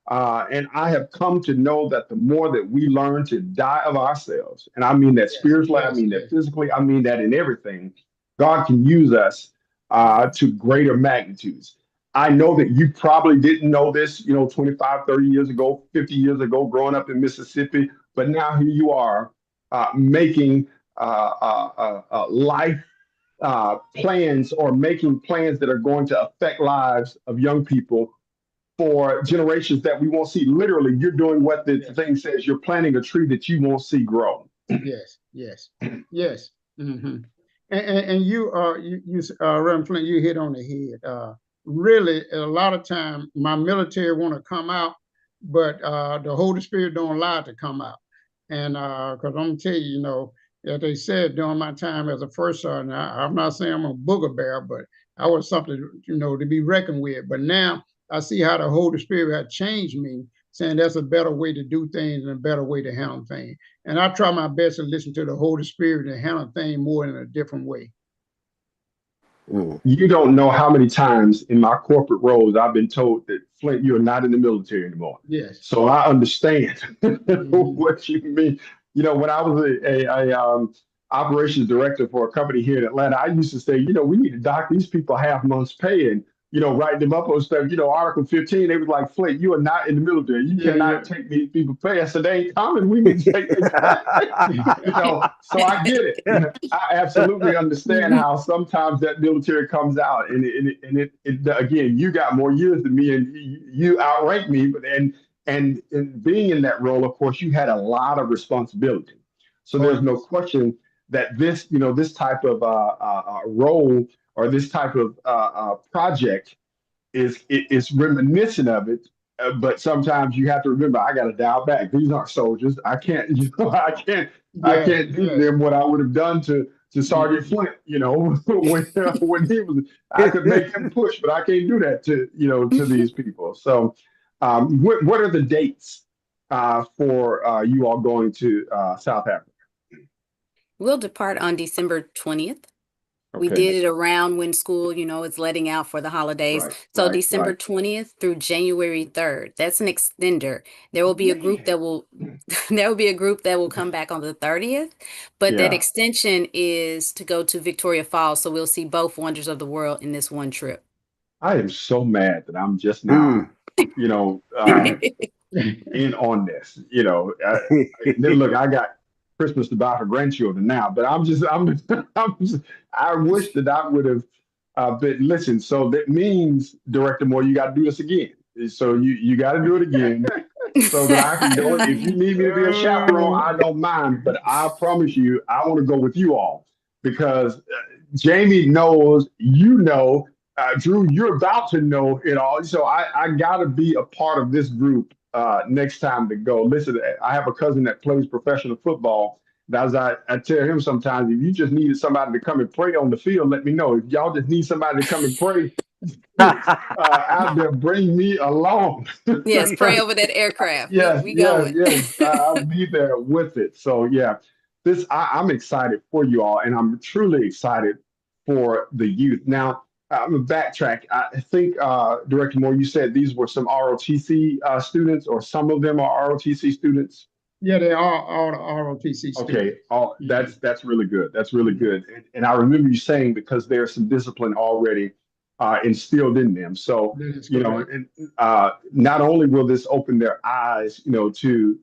And I have come to know that the more that we learn to die of ourselves, and I mean that Yes, spiritually, I yes, mean that yes. physically, I mean that in everything, God can use us to greater magnitudes. I know that you probably didn't know this, 25, 30 years ago, 50 years ago, growing up in Mississippi, but now here you are making life plans or making plans that are going to affect lives of young people for generations that we won't see. Literally, you're doing what the thing says. You're planting a tree that you won't see grow. Yes, yes, yes. Mm-hmm. And Reverend Flint, you hit on the head. Really, a lot of time, my military want to come out, but the Holy Spirit don't allow it to come out. And because I'm gonna tell you, as they said during my time as a first sergeant, I'm not saying I'm a booger bear, but I was something, to be reckoned with. But now I see how the Holy Spirit had changed me, saying that's a better way to do things and a better way to handle things. And I try my best to listen to the Holy Spirit and handle things more in a different way. You don't know how many times in my corporate roles I've been told that, Flint, you're not in the military anymore. Yes. So I understand what you mean. When I was a operations director for a company here in Atlanta, I used to say, we need to dock these people half month's pay and, write them up on stuff. Article 15, they was like, Flint, you are not in the military. You cannot take these people pay. I said, they ain't coming. We need to take their pay. So I get it. I absolutely understand how sometimes that military comes out, and it again, you got more years than me, and you outrank me, but and being in that role, of course, you had a lot of responsibility. So there's no question that this type of role or this type of project is reminiscent of it. But sometimes you have to remember, I got to dial back. These aren't soldiers. I can't, I can't do to them what I would have done to Sergeant Flint. When he was, I could make him push, but I can't do that to these people. So, what are the dates for you all going to South Africa? We'll depart on December 20th. We Okay. did it around when school, is letting out for the holidays. So December 20th through January 3rd. That's an extender. There will be a group that will come back on the 30th, but that extension is to go to Victoria Falls. So we'll see both wonders of the world in this one trip. I am so mad that I'm just now, in on this. Look, I got Christmas to buy for grandchildren now, but I wish that I would have been. Listen, so that means, Director Moore, you got to do this again. So you got to do it again, so that I can go. If you need me to be a chaperone, I don't mind, but I promise you, I want to go with you all, because Jami knows, Drew, you're about to know it all. So I got to be a part of this group next time to go. Listen, I have a cousin that plays professional football. As I tell him sometimes, if you just needed somebody to come and pray on the field, let me know. If y'all just need somebody to come and pray out there, bring me along. Yes, pray over that aircraft. Yes, we going. I'll be there with it. So I'm excited for you all, and I'm truly excited for the youth. Now, I'm going to backtrack. I think, Director Moore, you said these were some ROTC students, or some of them are ROTC students. Yeah, they are all ROTC students. Okay, that's really good. That's really good. And I remember you saying, because there's some discipline already instilled in them. So, not only will this open their eyes, to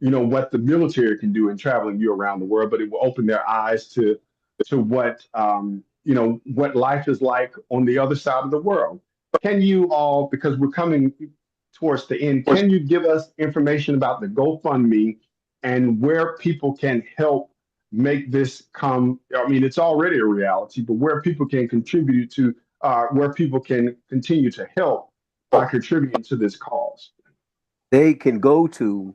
what the military can do in traveling you around the world, but it will open their eyes to what what life is like on the other side of the world. Can you all, because we're coming towards the end, can you give us information about the GoFundMe and where people can help make this come? I mean, it's already a reality, but where people can contribute to, where people can continue to help by contributing to this cause? They can go to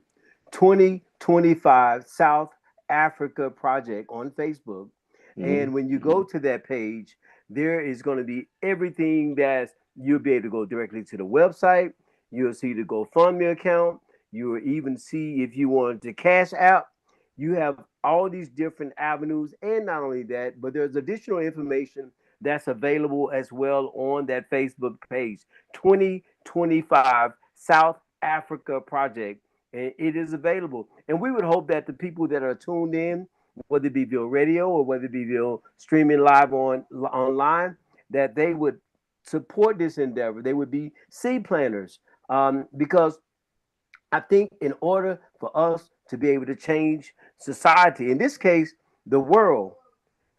2025 South Africa Project on Facebook. And when you go to that page, there is going to be everything that you'll be able to go directly to the website. You'll see the GoFundMe account. You will even see if you want to cash out. You have all these different avenues. And not only that, but there's additional information that's available as well on that Facebook page, 2025 South Africa Project. And it is available. And we would hope that the people that are tuned in, whether it be via radio or whether it be via streaming live online, that they would support this endeavor. They would be seed planters, because I think in order for us to be able to change society, in this case, the world,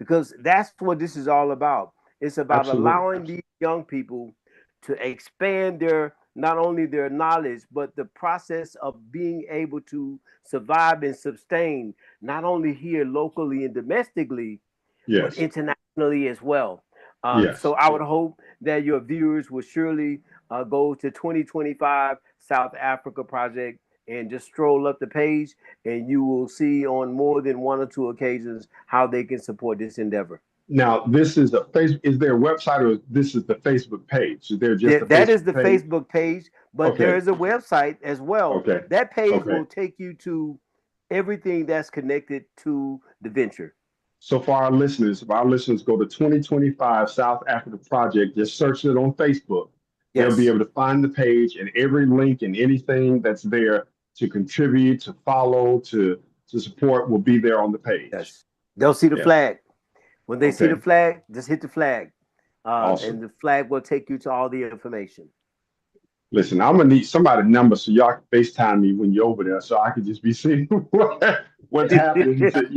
because that's what this is all about. It's about allowing Absolutely. these young people to expand their not only their knowledge but the process of being able to survive and sustain not only here locally and domestically but Yes. internationally as well. So Yes. I would hope that your viewers will surely go to 2025 South Africa Project and just stroll up the page, and you will see on more than one or two occasions how they can support this endeavor. Now, this is a face. Is there a website or this is the Facebook page? Is there just a That is Facebook the page? Facebook page, but there Okay. is a website as well. Okay. That page Okay. will take you to everything that's connected to the venture. So for our listeners, if our listeners go to 2025 South Africa Project, just search it on Facebook. They'll be Yes, able to find the page and every link and anything that's there to contribute, to follow, to support will be there on the page. yes. They'll see the Yes. flag. When they see the Okay. flag, just hit the flag, and Awesome. the flag will take you to all the information. Listen, I'm gonna need somebody's number so y'all can FaceTime me when you're over there, so I can just be seeing what's happening. Listen,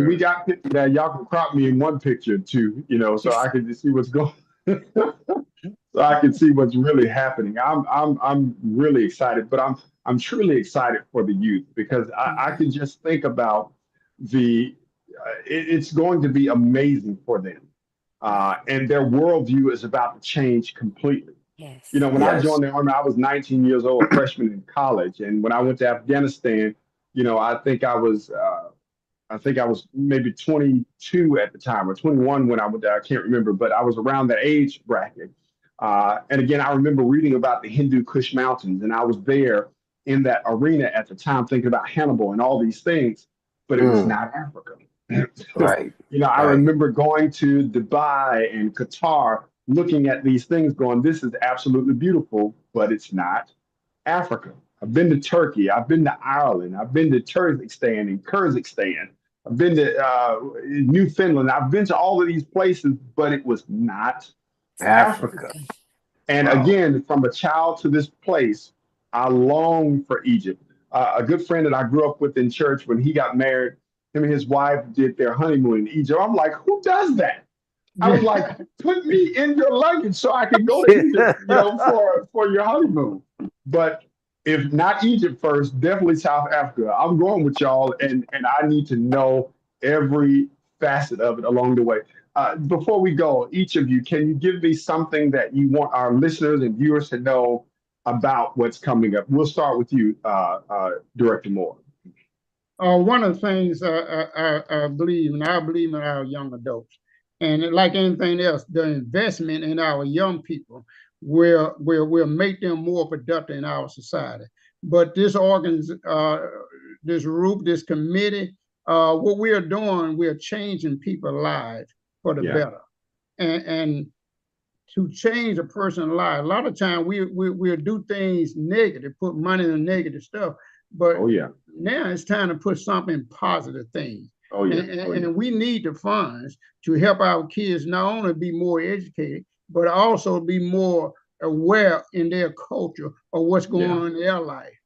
we got pictures that y'all can crop me in one picture too, so I can just see what's going, so I can see what's really happening. I'm really excited, but I'm truly excited for the youth because I can just think about it's going to be amazing for them, and their worldview is about to change completely. Yes. When I Yes. joined the army, I was 19 years old, a freshman in college, and when I went to Afghanistan, I think I was maybe 22 at the time or 21 when I went there. I can't remember, but I was around that age bracket. And again, I remember reading about the Hindu Kush Mountains, and I was there in that arena at the time, thinking about Hannibal and all these things, but it was Mm, not Africa. right. I Right. remember going to Dubai and Qatar, looking at these things, going, "This is absolutely beautiful, but it's not Africa." I've been to Turkey. I've been to Ireland. I've been to Turkmenistan and Kyrgyzstan. I've been to Newfoundland. I've been to all of these places, but it was not Africa. Africa. And Wow. again, from a child to this place, I long for Egypt. A good friend that I grew up with in church, when he got married, him and his wife did their honeymoon in Egypt. I'm like, who does that? I was like, put me in your luggage so I can go to Egypt, for your honeymoon. But if not Egypt first, definitely South Africa. I'm going with y'all, and I need to know every facet of it along the way. Before we go, each of you, can you give me something that you want our listeners and viewers to know about what's coming up? We'll start with you, Director Moore. One of the things I believe, and I believe in our young adults, and like anything else, the investment in our young people will make them more productive in our society. But this this group, this committee, what we are doing, we are changing people's lives for the Yeah. better. And to change a person's life, a lot of times we'll do things negative, put money in negative stuff. But Oh yeah. now it's time to put something positive things. Oh yeah. And we need the funds to help our kids not only be more educated, but also be more aware in their culture of what's going on in their life.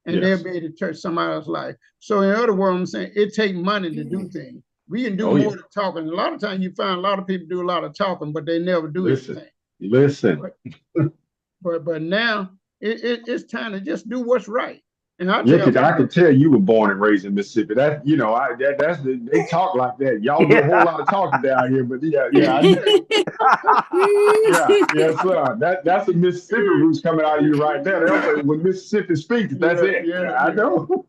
And they'll be able to touch somebody else's life. So in other words, I'm saying it takes money to do things. We can do more than talking. A lot of times you find a lot of people do a lot of talking, but they never do anything. Listen. But now it's time to just do what's right. And I Yeah, tell because I people, can tell you were born and raised in Mississippi. They talk like that. Y'all do a whole lot of talking down here, but yes, sir. That's the Mississippi roots coming out of you right there. They'll say when Mississippi speaks, that's it. I know.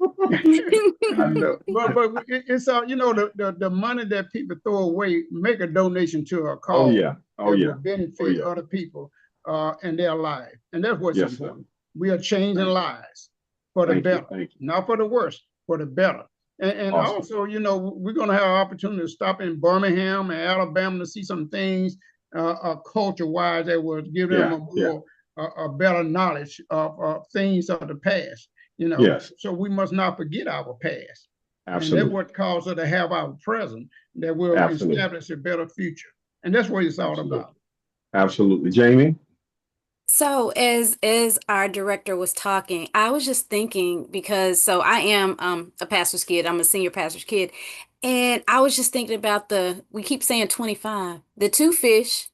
I know. but it's all the money that people throw away. Make a donation to a cause. Oh yeah. Oh that yeah. will benefit other people in their lives, and that's what's Yes, important. sir. We are changing lives for the better, not for the worse, for the better. And Awesome. also, we're going to have an opportunity to stop in Birmingham and Alabama to see some things culture-wise that will give them a better knowledge of things of the past. Yes. So we must not forget our past. Absolutely. And that's what caused us to have our present that will establish a better future. And that's what it's all about. Absolutely. Jami? So as our director was talking, I was just thinking because I am a pastor's kid. I'm a senior pastor's kid. And I was just thinking about we keep saying 25, the 2 fish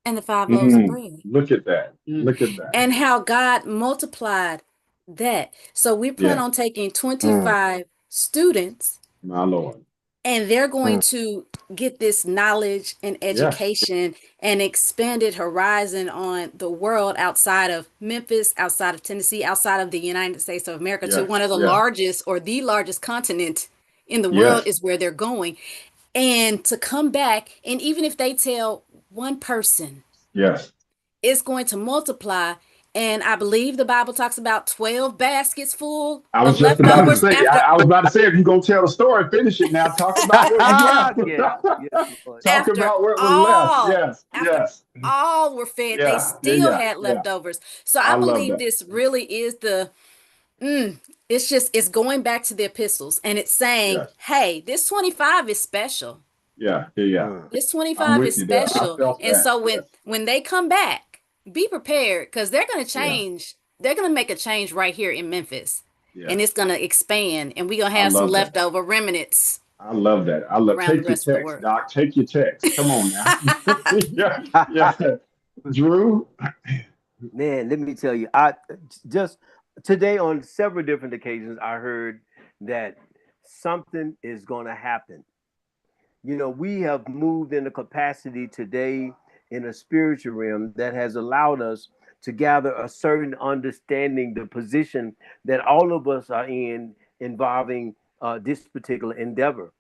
and the 5 loaves of bread, Look at that. Look at that. and how God multiplied that. So we plan Yeah, on taking 25 students, my Lord. and they're going to get this knowledge and Yes, education and expanded horizon on the world outside of Memphis, outside of Tennessee, outside of the United States of America, to yes, one of the yes, largest or the largest continent in the world yes, is where they're going. And to come back, and even if they tell one person, yes. it's going to multiply. And I believe the Bible talks about 12 baskets full I was of just about to leftovers say, after I was about to say, if you're going to tell the story, finish it now. Talk about what was left. Yes, yes, Lord. Talk after about what was left. all Yes, after yes. all were fed, they Yeah, yeah, still yeah, had yeah. leftovers. So I I love believe that. this really is it's going back to the epistles, and it's saying, Yes. hey, this 25 is special. Yeah, yeah, yeah. Mm. This I'm 25 with is you there. I special. felt And that. so Yes. when they come back, be prepared, because they're going to Yeah, change. They're going to make a change right here in Memphis. yeah. And it's going to expand, and we're going to I have some love that. leftover remnants I love that. I love. around the Take your rest of the text, world. Doc. Take your text. Come on now. Yeah, yeah. Drew. Man, let me tell you, I just today on several different occasions I heard that something is going to happen. You know, we have moved in a capacity today in a spiritual realm that has allowed us to gather a certain understanding, the position that all of us are in involving this particular endeavor.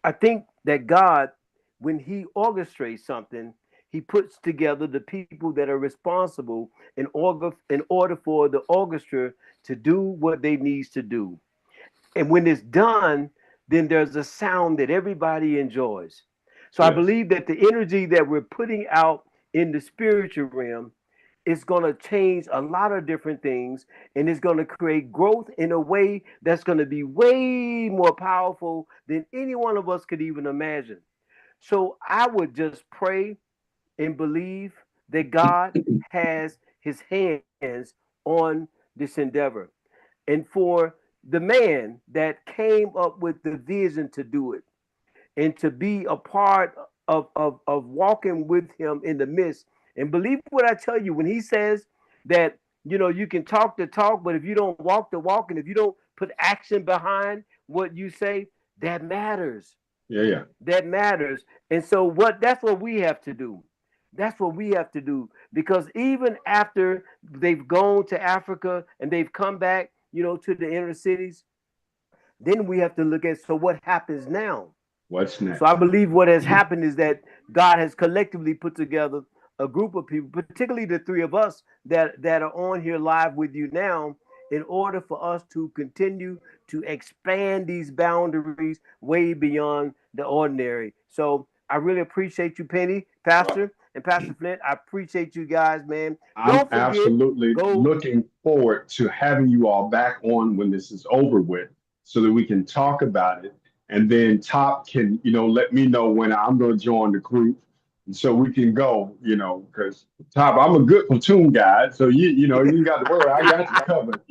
I think that God, when He orchestrates something, He puts together the people that are responsible in order for the orchestra to do what they needs to do. And when it's done, then there's a sound that everybody enjoys. So I Yes. believe that the energy that we're putting out in the spiritual realm is going to change a lot of different things, and it's going to create growth in a way that's going to be way more powerful than any one of us could even imagine. So I would just pray and believe that God has his hands on this endeavor. And for the man that came up with the vision to do it and to be a part of walking with him in the midst. And believe what I tell you when he says that, you can talk the talk, but if you don't walk the walk and if you don't put action behind what you say, that matters. Yeah, yeah. That matters. And so that's what we have to do. That's what we have to do, because even after they've gone to Africa and they've come back, to the inner cities, then we have to look at, so what happens now? What's So I next? believe what has happened is that God has collectively put together a group of people, particularly the three of us that are on here live with you now, in order for us to continue to expand these boundaries way beyond the ordinary. So I really appreciate you, Penny, Well, Pastor, and Pastor Flint. I appreciate you guys, man. I'm Don't forget, absolutely go. looking forward to having you all back on when this is over with so that we can talk about it. And then Top can, let me know when I'm going to join the group. And so we can go, because Top, I'm a good platoon guy. So you got the word. I got you covered.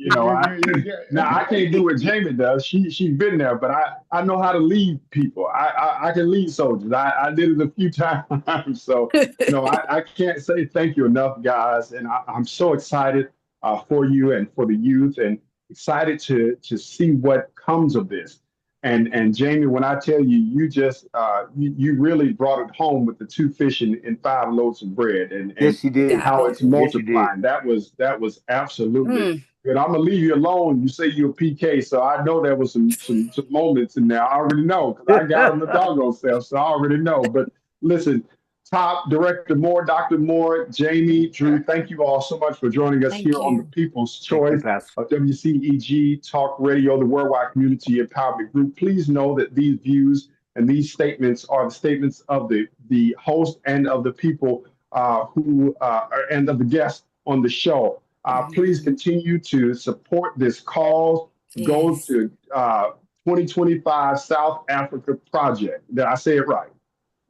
Now I can't do what Jamie does. She's been there, but I know how to lead people. I can lead soldiers. I did it a few times. So no, I can't say thank you enough, guys. And I'm so excited for you and for the youth, and excited to see what comes of this. And Jamie, when I tell you, you just you really brought it home with the 2 fish and 5 loaves of bread, and Yes, you did. God. how it's Yes, you did. multiplying. That was absolutely Mm. good. I'm gonna leave you alone. You say you're a PK, so I know there was some moments in there. I already know because I got them the doggone self, so I already know. But listen, Top Director Moore, Dr. Moore, Jamie, Drew, thank you all so much for joining us Thank here on the you. People's Thank you, Choice Pastor. of WCEG Talk Radio, the Worldwide Community Empowerment Group. Please know that these views and these statements are the statements of the host and of the people who and of the guests on the show. Please Mhm. continue to support this cause. Go Yes. to 2025 South Africa Project. Did I say it right?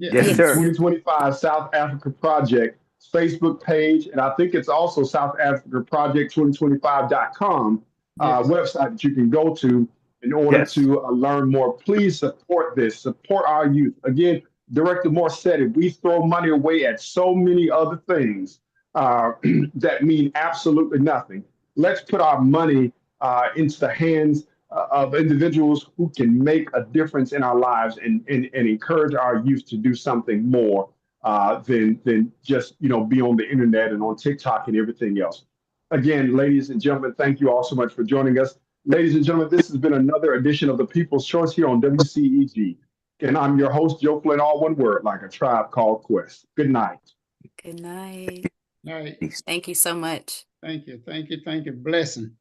Yes, Yes. Yes. sir. 2025 South Africa Project Facebook page, and I think it's also South Africa Project 2025.com Yes. website that you can go to in order Yes. to learn more. Please support this, support our youth. Again, Director Moore said it, we throw money away at so many other things that mean absolutely nothing. Let's put our money into the hands of individuals who can make a difference in our lives and encourage our youth to do something more than just be on the internet and on TikTok and everything else. Again, ladies and gentlemen, thank you all so much for joining us. Ladies and gentlemen, this has been another edition of the People's Choice here on WCEG. And I'm your host, Joe Flint, all one word, like a tribe called Quest. Good night. Good night. All right. Thank you so much. Thank you. Thank you. Thank you. Blessing.